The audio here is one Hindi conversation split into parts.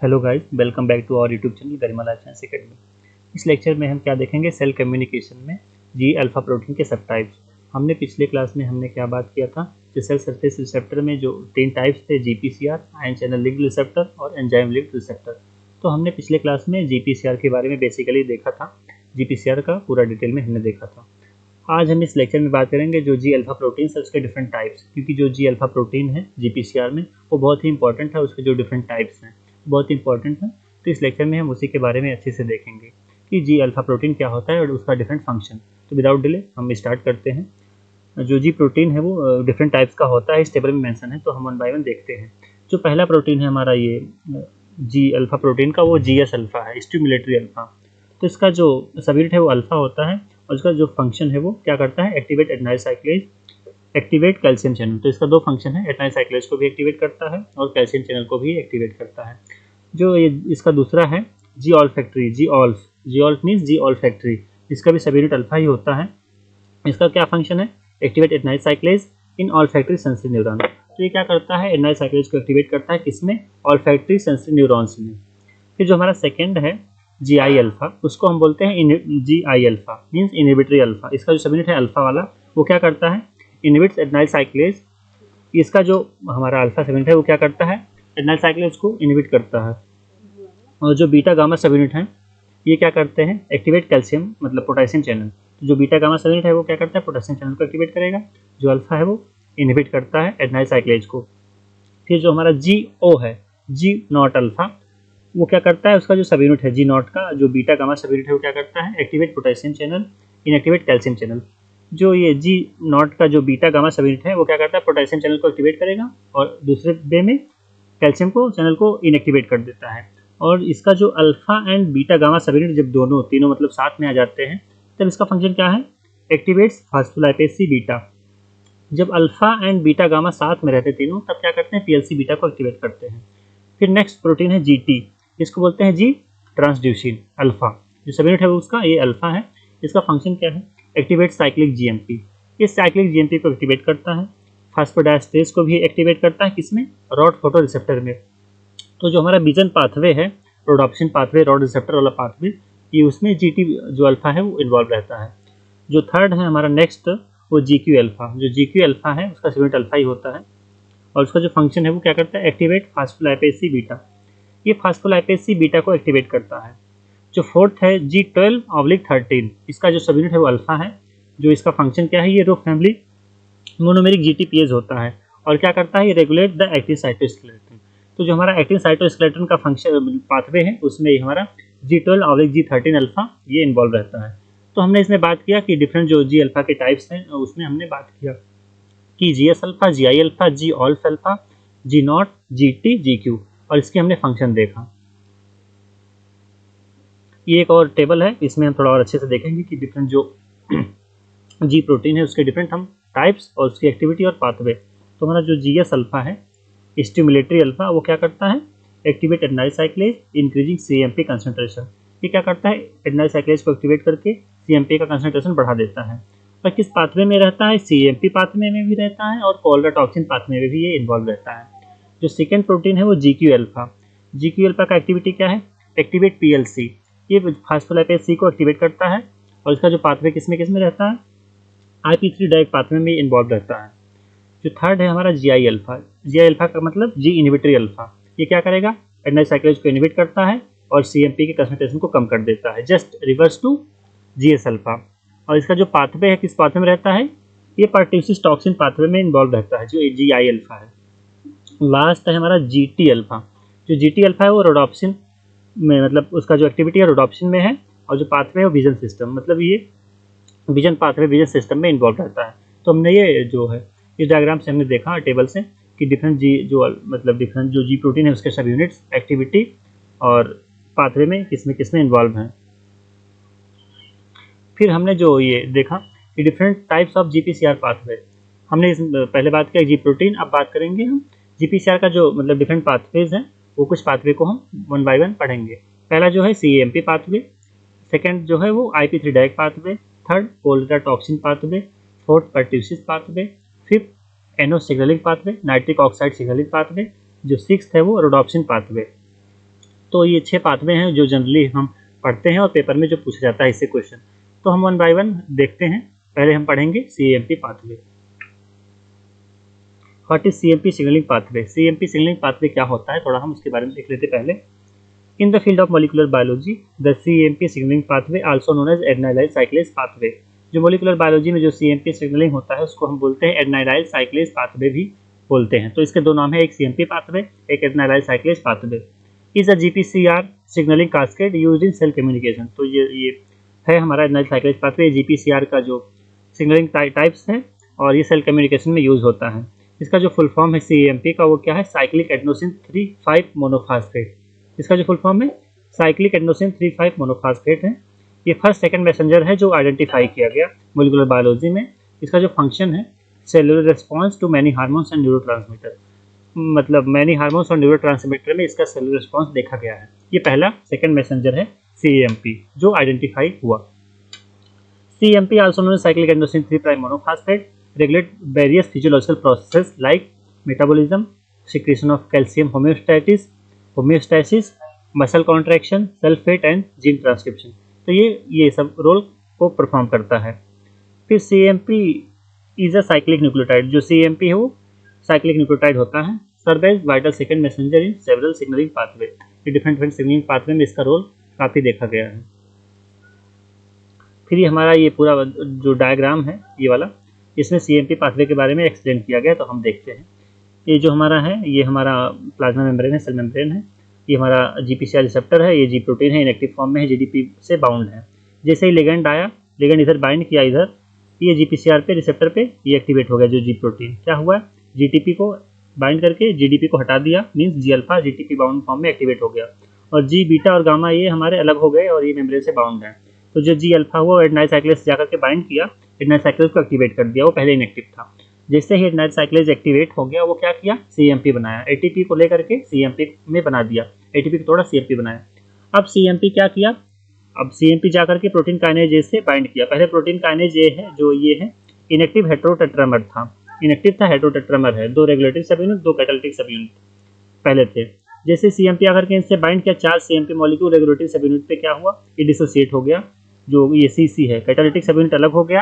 Hello guys, welcome back to our YouTube channel Garima life science academy. इस लेक्चर में हम क्या देखेंगे, सेल कम्युनिकेशन में जी अल्फा प्रोटीन के सब टाइप्स। हमने पिछले क्लास में हमने क्या बात किया था कि सेल सरफेस रिसेप्टर में जो 3 टाइप्स थे, GPCR, ion channel linked receptor और एंजाइम लिंक्ड रिसेप्टर। तो हमने पिछले क्लास में जीपीसीआर के बारे में बेसिकली देखा था। जीपीसीआर का पूरा डिटेल में हमने देखा था। आज हम इस लेक्चर में बात करेंगे जो जी अल्फा प्रोटीन है उसके डिफरेंट टाइप्स, क्योंकि जो जी अल्फा प्रोटीन है जीपीसीआर में वो बहुत ही इंपॉर्टेंट है। उसके जो डिफरेंट टाइप्स हैं बहुत इंपॉर्टेंट है। तो इस लेक्चर में हम उसी के बारे में अच्छे से देखेंगे कि जी अल्फा प्रोटीन क्या होता है और उसका डिफरेंट फंक्शन। तो विदाउट डिले हम स्टार्ट करते हैं। जो जी प्रोटीन है वो डिफरेंट टाइप्स का होता है, इस टेबल में मेंशन है, तो हम वन बाय वन देखते हैं। जो पहला प्रोटीन है हमारा ये जी अल्फा प्रोटीन का, वो जी एस अल्फा है, स्टिमुलेटरी अल्फा। तो इसका जो सबयूनिट है वो अल्फा होता है और इसका जो फंक्शन है वो क्या करता है, activate adenyl cyclase, activate calcium channel. तो इसका दो फंक्शन है, एडेनाइल साइक्लेज को भी एक्टिवेट करता है और कैल्शियम चैनल को भी एक्टिवेट करता है। जो ये इसका दूसरा है जी ऑल्फैक्टरी, जी ऑल्फ मीन्स जी ऑल्फैक्टरी, इसका भी सबयूनिट अल्फा ही होता है। इसका क्या फंक्शन है, एक्टिवेट एडेनाइल साइक्लेज इन ऑल्फैक्टरी सेंसरी न्यूरॉन। तो ये क्या करता है, एडेनाइल साइक्लेज को एक्टिवेट करता है किसमें, ऑल्फैक्टरी सेंसरी न्यूरॉन्स में। फिर जो हमारा सेकेंड है जी आई अल्फा, उसको हम बोलते हैं G I alpha means inhibitory alpha. इसका जो सबयूनिट है अल्फा वाला, वो क्या करता है, इनहिबिट्स एडेनाइल साइक्लेज। इसका जो हमारा अल्फा सबयूनिट है वो क्या करता है, एडेनाइल साइक्लेज को इनहिबिट करता है। और जो बीटा गामा सबयूनिट है ये क्या करते हैं, एक्टिवेट कैल्शियम मतलब पोटेशियम चैनल। तो जो बीटा गामा सबयूनिट है वो क्या करता है, पोटेशियम चैनल को एक्टिवेट करेगा। जो अल्फा है वो इनहिबिट करता है एडेनाइल साइक्लेज को। फिर जो हमारा जी ओ है, जी नॉट अल्फा, वो क्या करता है, उसका जो सबयूनिट है जी नॉट का, जो बीटा गामा सबयूनिट है वो क्या करता है, activate potassium channel, inactivate calcium channel. जो ये जी नॉट का जो बीटा गामा सबयूनिट है वो क्या करता है, पोटेशियम चैनल को एक्टिवेट करेगा और दूसरे वे में कैल्शियम को चैनल को इनएक्टिवेट कर देता है। और इसका जो alpha and beta gamma subunit जब दोनों तीनों मतलब साथ में आ जाते हैं, तब इसका फंक्शन क्या है, एक्टिवेट्स फास्फोलाइपेज सी बीटा। जब अल्फा एंड बीटा गामा साथ में रहते तीनों, तब क्या करते हैं, पीएलसी बीटा को एक्टिवेट करते हैं। फिर नेक्स्ट प्रोटीन है जीटी, इसको बोलते हैं जी ट्रांसड्यूसिन अल्फा। जो सबयूनिट है वो उसका ये अल्फा है। इसका फंक्शन क्या है, एक्टिवेट साइक्लिक जीएमपी। इस साइक्लिक जीएमपी को एक्टिवेट करता है। फास्फोडाइस्टेरेज को भी एक्टिवेट करता है, किसमें, रॉड फोटो रिसेप्टर में। तो जो हमारा विजन पाथवे है, रोडॉप्सिन पाथवे, रॉड रिसेप्टर वाला पाथवे, ये उसमें जीटी जो अल्फा है वो इन्वॉल्व रहता है। जो थर्ड है हमारा नेक्स्ट, वो जी क्यू अल्फा। जो जी क्यू अल्फा है उसका सबयूनिट अल्फा ही होता है और उसका जो फंक्शन है वो क्या करता है, एक्टिवेट फास्फोलाइपेज सी बीटा। ये फास्फोलाइपेज सी बीटा को एक्टिवेट करता है। जो फोर्थ है G12/13, इसका जो सबयूनिट है वो अल्फा है। जो इसका फंक्शन क्या है, ये रो फैमिली मोनोमेरिक जीटीपीएज होता है और क्या करता है, ये रेगुलेट द एक्टिन साइटोस्केलेटन। तो जो हमारा एक्टिन साइटोस्केलेटन का फंक्शन पाथवे है उसमें ये हमारा G12/G13 अल्फा ये इन्वॉल्व रहता है। तो हमने इसमें बात किया कि डिफरेंट जो जी अल्फा के टाइप्स हैं उसमें हमने बात किया कि G S alpha, G I alpha, G olf alpha, G naught, G T, G Q, और इसके हमने फंक्शन देखा। ये एक और टेबल है, इसमें हम थोड़ा और अच्छे से देखेंगे कि डिफरेंट जो जी प्रोटीन है उसके डिफरेंट हम टाइप्स और उसकी एक्टिविटी और पाथवे। तो हमारा जो जी एस अल्फा है, स्टिमुलेटरी अल्फा, वो क्या करता है, activate adenyl cyclase increasing CMP concentration. ये क्या करता है, एडेनाइल साइक्लेज को एक्टिवेट करके सीएमपी का कंसंट्रेशन बढ़ा देता है। और किस पाथवे में रहता है, सीएमपी पाथवे में भी रहता है और कोलेराटॉक्सिन पाथवे में भी ये इन्वॉल्व रहता है। जो सेकेंड प्रोटीन है वो G Q alpha. G Q alpha का एक्टिविटी क्या है, एक्टिवेट पीएलसी। ये फास्फोलाइपेज सी को एक्टिवेट करता है और इसका जो पाथवे किसमें किसमें रहता है, IP3 डायरेक्ट पाथवे में इन्वॉल्व रहता है। जो थर्ड है हमारा जी I alpha, G I alpha का मतलब जी इनहिबिटरी अल्फा। ये क्या करेगा, एडेनाइल साइक्लेज को इनहिबिट करता है और सीएमपी के कंसंट्रेशन को कम कर देता है, just reverse to G S alpha. और इसका जो पाथवे है, किस पाथवे में रहता है, ये परट्यूसिस टॉक्सिन पाथवे में इन्वॉल्व रहता है, जो जी आई अल्फा है। लास्ट है हमारा जी टी अल्फा। जो जी टी अल्फा है वो रोडॉप्सिन में, मतलब उसका जो एक्टिविटी है रोडॉप्सिन में है और जो पाथवे है वो विजन सिस्टम, मतलब ये विजन पाथवे विजन सिस्टम में इन्वॉल्व रहता है। तो हमने ये जो है इस डायग्राम से हमने देखा टेबल से कि डिफरेंट जी जो मतलब डिफरेंट जो जी प्रोटीन है उसके सब यूनिट्स, एक्टिविटी और पाथवे में किसमें इन्वॉल्व हैं। फिर हमने जो ये देखा कि different types of GPCR pathway. हमने पहले बात किया जी प्रोटीन, अब बात करेंगे हम जीपीसीआर का जो मतलब डिफरेंट पाथवेज हैं, वो कुछ पाथवे को हम वन बाय वन पढ़ेंगे। पहला जो है सीएमपी पाथवे, सेकेंड जो है वो IP3 direct pathway, third cholera toxin pathway, fourth pertussis pathway, fifth एनो signaling pathway, nitric oxide signaling pathway, जो सिक्स्थ है वो रोडॉप्सिन पाथवे। तो ये 6 पाथवे हैं जो जनरली हम पढ़ते हैं और पेपर में जो पूछा जाता है इससे क्वेश्चन। तो हम वन बाय वन देखते हैं। पहले हम पढ़ेंगे CMP pathway. What is CMP signaling pathway? CMP signaling pathway क्या होता है, थोड़ा हम उसके बारे में देख लेते पहले। In the field of molecular biology the CMP signaling pathway also known as adenylyl cyclase pathway. जो मॉलिक्यूलर बायोलॉजी में जो CMP सिग्नलिंग होता है उसको हम बोलते हैं एडेनाइलाइल साइक्लेज पाथवे भी बोलते हैं। तो इसके दो नाम है, एक CMP पाथवे, एक adenylyl cyclase pathway. Is a GPCR signaling cascade used in cell communication. तो ये है हमारा एडेनाइलाइल साइक्लेज पाथवे, GPCR का जो सिग्नलिंग टाइप्स है और ये सेल कम्युनिकेशन में यूज होता है। इसका जो फुल फॉर्म है CMP का वो क्या है, साइक्लिक एडेनोसिन 3,5 मोनोफास्फेट। इसका जो फुल फॉर्म है साइक्लिक एडेनोसिन 3,5 मोनोफास्फेट है। ये फर्स्ट सेकंड मैसेंजर है जो आइडेंटिफाई किया गया मॉलिक्यूलर बायोलॉजी में। इसका जो फंक्शन है cellular response to many hormones and neurotransmitter, मतलब मैनी हार्मोन्स और न्यूरोट्रांसमीटर में इसका सेलुलर रिस्पॉन्स देखा गया है। ये पहला सेकंड मैसेंजर है CMP जो आइडेंटिफाई हुआ। CMP also known as cyclic adenosine 3' monophosphate regulate various physiological processes like metabolism, secretion of calcium homeostasis, muscle contraction, cell fate and gene transcription। तो ये सब रोल को परफॉर्म करता है। फिर CMP is a cyclic nucleotide. जो CMP है वो साइक्लिक न्यूक्लियोटाइड होता है। Serve as vital second messenger in several signaling pathway. Different signaling pathway में इसका रोल काफ़ी देखा गया है। फिर ये हमारा ये पूरा जो डायग्राम है ये वाला, इसमें CMP पाथवे के बारे में एक्सप्लेन किया गया। तो हम देखते हैं। ये जो हमारा है ये हमारा प्लाज्मा मेम्ब्रेन है, सेल मेम्ब्रेन है। ये हमारा GPCR रिसेप्टर है, ये G प्रोटीन है, इनएक्टिव फॉर्म में है, GDP से बाउंड है। जैसे ही लिगेंड आया, लिगेंड इधर बाइंड किया इधर, ये GPCR पे रिसेप्टर पे ये एक्टिवेट हो गया। जो G प्रोटीन क्या हुआ, GTP को बाइंड करके GDP को हटा दिया, means G alpha GTP bound form में एक्टिवेट हो गया और G बीटा और गामा ये हमारे अलग हो गए और ये मेम्ब्रेन से बाउंड है। तो जो G अल्फा हुआ एडेनाइल साइक्लेज से जाकर के बाइंड किया, एडेनाइल साइक्लेज को एक्टिवेट कर दिया, वो पहले इनएक्टिव था। जैसे ही एडेनाइल साइक्लेज एक्टिवेट हो गया वो क्या किया, CMP बनाया, ATP को लेकर के CMP में बना दिया, ATP को थोड़ा CMP बनाया। अब CMP क्या किया, अब CMP जाकर के प्रोटीन काइनेज से बाइंड किया। पहले प्रोटीन काइनेज ये है जो ये है इनएक्टिव हेटेरोटेट्रामर था, इनएक्टिव था हेटेरोटेट्रामर है, 2 रेगुलेटरी सब यूनिट 2 कैटालिटिक सब यूनिट पहले थे। जैसे CMP आकर के इनसे बाइंड किया, 4 CMP मॉलिक्यूल रेगुलेटरी सब यूनिट पे क्या हुआ, ये डिसोसिएट हो गया। जो ये CC है कैटालिटिक सब यूनिट अलग हो गया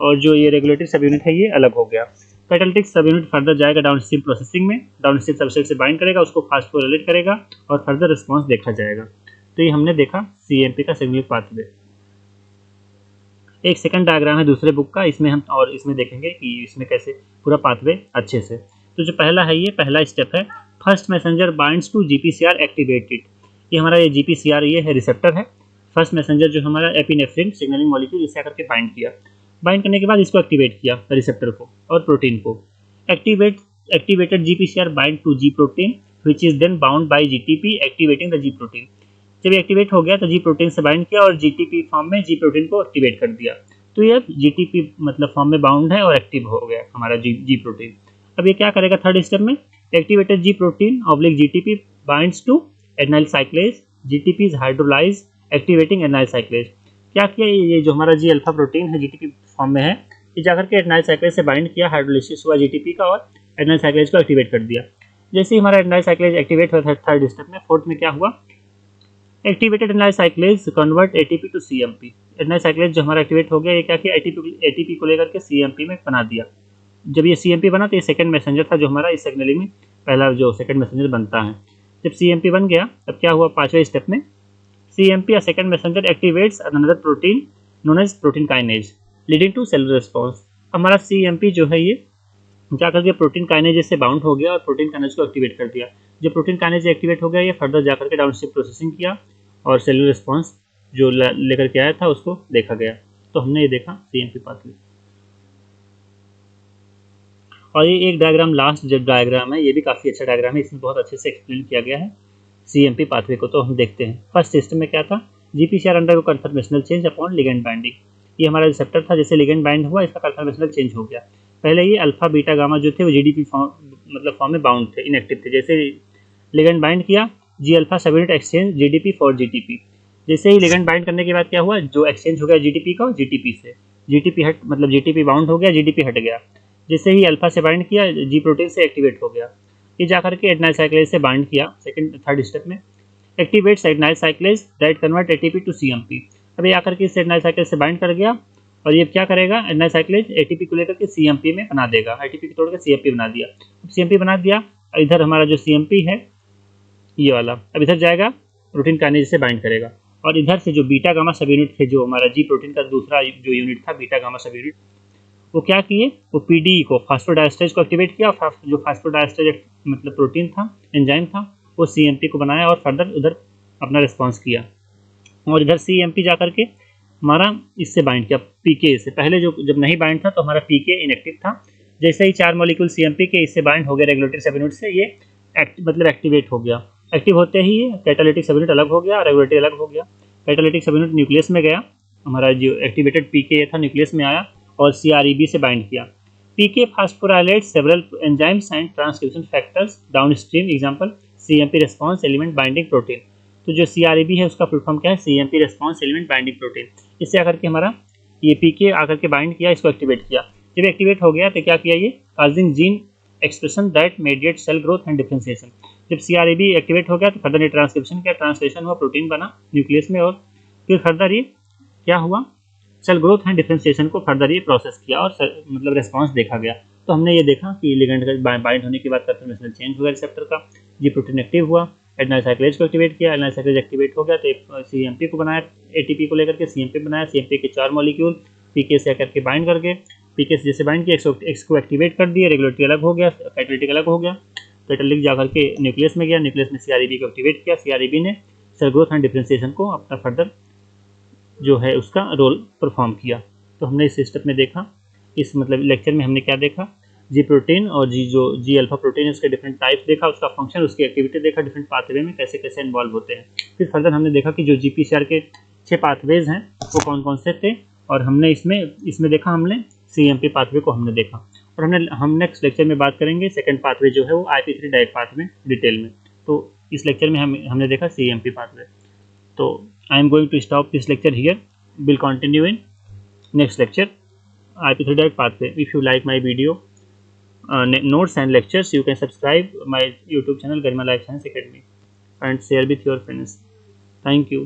और जो ये रेगुलेटरी सब यूनिट है ये अलग हो गया। कैटालिटिक सब यूनिट फर्दर जाएगा डाउनस्ट्रीम प्रोसेसिंग में, डाउनस्ट्रीम सबस्ट्रेट से बाइंड करेगा, उसको फास्फोरिलेट करेगा और फर्दर रिस्पॉन्स देखा जाएगा। तो ये हमने देखा CMP का सिग्नलिंग पाथवे। एक सेकंड डायग्राम है दूसरे बुक का, इसमें हम और इसमें देखेंगे कि इसमें कैसे पूरा पाथवे अच्छे से। तो जो पहला है ये पहला स्टेप है, first messenger binds to GPCR activated. ये हमारा ये GPCR ये है रिसेप्टर है। फर्स्ट मैसेंजर जो हमारा एपिनेफ्रिन सिग्नलिंग मॉलिक्यूल इसे आकर के बाइंड किया, बाइंड करने के बाद इसको एक्टिवेट किया रिसेप्टर को और प्रोटीन को। Activated GPCR bind to G protein which is then bound by GTP activating the G protein. जब ये एक्टिवेट हो गया तो G प्रोटीन से बाइंड किया और GTP फॉर्म में G प्रोटीन को एक्टिवेट कर दिया। तो ये GTP मतलब फॉर्म में बाउंड है और एक्टिव हो गया हमारा G प्रोटीन। अब ये क्या करेगा थर्ड स्टेप में, activated G protein oblique GTP binds to adenyl cyclase, GTP is hydrolyze activating adenyl cyclase. क्या किया, ये जो हमारा G अल्फा प्रोटीन है GTP फॉर्म में है, ये जाकर के एडेनाइल साइक्लेज से बाइंड किया, हाइड्रोलाइसिस हुआ GTP का और एडेनाइल साइक्लेज को एक्टिवेट कर दिया। जैसे ही हमारा एडेनाइल साइक्लेज एक्टिवेट हुआ थर्ड स्टेप में, फोर्थ में क्या हुआ, activated adenyl cyclase convert ATP to CMP। Adenyl cyclase जो हमारा एक्टिवेट हो गया, ये क्या किया, ATP को लेकर के CMP में बना दिया। जब ये CMP बना तो ये सेकंड मैसेंजर था जो हमारा इस सिग्नलिंग में पहला जो सेकंड मैसेंजर बनता है। जब CMP बन गया तब क्या हुआ, पांचवें स्टेप में CMP या second messenger activates another protein known as protein kinase leading to cellular response. हमारा CMP जो है ये जाकर के प्रोटीन काइनेज से बाउंड हो गया और प्रोटीन काइनेज को एक्टिवेट कर दिया। जब प्रोटीन काइनेज एक्टिवेट हो गया, ये फर्दर जाकर के डाउनस्ट्रीम प्रोसेसिंग किया और सेलुलर रिस्पॉन्स जो लेकर के आया था उसको देखा गया। तो हमने ये देखा CMP पाथवे। और ये एक डायग्राम लास्ट जो डायग्राम है ये भी काफ़ी अच्छा डायग्राम है, इसमें बहुत अच्छे से एक्सप्लेन किया गया है CMP पाथवे को। तो हम देखते हैं फर्स्ट सिस्टम में क्या था, GPCR under conformational change upon ligand binding. ये हमारा रिसेप्टर था, जैसे लिगेंड बाइंड हुआ इसका कन्फर्मेशनल चेंज हो गया। पहले ये अल्फा बीटा गामा जो थे वो GDP फॉर्म में बाउंड थे, इनएक्टिव थे। जैसे लिगेंड बाइंड किया, G अल्फा सब unit exchange GDP for GTP। जैसे ही लिगेंड बाइंड करने के बाद क्या हुआ, जो एक्सचेंज हो गया GTP का GTP से, GTP हट मतलब GTP बाउंड हो गया, GDP हट गया। जैसे ही अल्फा से बाइंड किया G प्रोटीन से एक्टिवेट हो गया, ये जाकर के एडेनाइल साइक्लेज से बाइंड किया सेकंड थर्ड स्टेप में। Activates adenyl cyclase that convert ATP to CMP. अब ये आकर के इस एडिनाइल साइक्लेज से बाइंड कर गया और ये क्या करेगा, एडिनाइल साइक्लेज एटीपी को लेकर के सीएमपी में बना देगा, एटीपी को तोड़ के सीएमपी बना दिया। अब सीएमपी बना दिया, इधर हमारा जो सीएमपी है ये वाला, अब इधर जाएगा प्रोटीन काइनेज से बाइंड करेगा, और इधर से जो बीटा गामा सब यूनिट थे, जो हमारा जी प्रोटीन का दूसरा जो यूनिट था बीटा गामा सब यूनिट, वो क्या किए, वो पीडीई को फास्फोडाइस्टरेज को एक्टिवेट किया, जो फास्फोडाइस्टरेज मतलब प्रोटीन था, एंजाइम था, वो सीएमपी को बनाया और फर्दर उधर अपना रिस्पॉन्स किया। और इधर सीएमपी जा करके हमारा इससे बाइंड किया पीके से। पहले जो जब नहीं बाइंड था तो हमारा पीके इनएक्टिव था, जैसे ही 4 मॉलिक्यूल सीएमपी के इससे बाइंड हो गया रेगुलेटरी सब यूनिट से, ये मतलब एक्टिवेट हो गया। एक्टिव होते ही ये कैटालिटिक सब यूनिट अलग हो गया, रेगुलेटरी अलग हो गया। कैटालिटिक सब यूनिट न्यूक्लियस में गया, हमारा जो एक्टिवेटेड पीके था न्यूक्लियस में आया और सीआरईबी से बाइंड किया। PK phosphorylate several enzymes and transcription factors downstream, example CMP response element binding protein. तो जो सीआरईबी है उसका फुल फॉर्म क्या है, CMP response element binding protein. इससे आकर के हमारा ये पीके आकर के बाइंड किया, इसको एक्टिवेट किया। जब एक्टिवेट हो गया तो क्या किया, ये causing gene expression that mediate cell growth and differentiation. जब सीआरईबी एक्टिवेट हो गया तो फर्दर ये ट्रांसक्रिप्शन किया, ट्रांसलेशन हुआ, प्रोटीन बना न्यूक्लियस में, और फिर फर्दर ये क्या हुआ, सेल ग्रोथ एंड डिफरेंशिएशन को फर्दर ये प्रोसेस किया और मतलब रिस्पॉन्स देखा गया। तो हमने ये देखा कि लिगेंड का बाइंड होने के बाद कंफर्मेशनल चेंज हुआ रिसेप्टर का, जी प्रोटीन एक्टिव हुआ, एडिनाइल साइक्लेज को एक्टिवेट किया, एडिनाइल साइक्लेज एक्टिवेट हो गया तो सीएमपी को बनाया, एटीपी को लेकर के सीएमपी बनाया, सीएमपी के 4 मॉलिक्यूल पीके से आकर के बाइंड करके, पीके से जैसे बाइंड किया एक्स को एक्टिवेट कर दिया, रेगुलेटरी अलग हो गया, कैटालिटिक अलग हो गया, कैटालिटिक जाकर के न्यूक्लियस में गया, न्यूक्लियस में सीआरईबी को एक्टिवेट किया, सीआरईबी ने सेल ग्रोथ एंड डिफरेंशिएशन को अपना फर्दर जो है उसका रोल परफॉर्म किया। तो हमने इस स्टेप में देखा, इस मतलब लेक्चर में हमने क्या देखा, जी प्रोटीन और जी अल्फा प्रोटीन है उसके डिफरेंट टाइप्स देखा, उसका फंक्शन, उसकी एक्टिविटी देखा, डिफरेंट पाथवे में कैसे कैसे इन्वॉल्व होते हैं। फिर फर्दर हमने देखा कि जो जीपीसीआर के 6 पाथवेज हैं वो कौन कौन से थे, और हमने इसमें देखा, हमने सीएमपी पाथवे को हमने देखा। और हम नेक्स्ट लेक्चर में बात करेंगे सेकंड पाथवे जो है वो IP3 डायरेक्ट पाथवे डिटेल में। तो इस लेक्चर में हमने देखा सीएमपी पाथवे। तो I am going to stop this lecture here. We'll continue in next lecture, IP3 direct pathway. If you like my video notes and lectures, you can subscribe my YouTube channel Garima Life Science Academy and share with your friends. Thank you.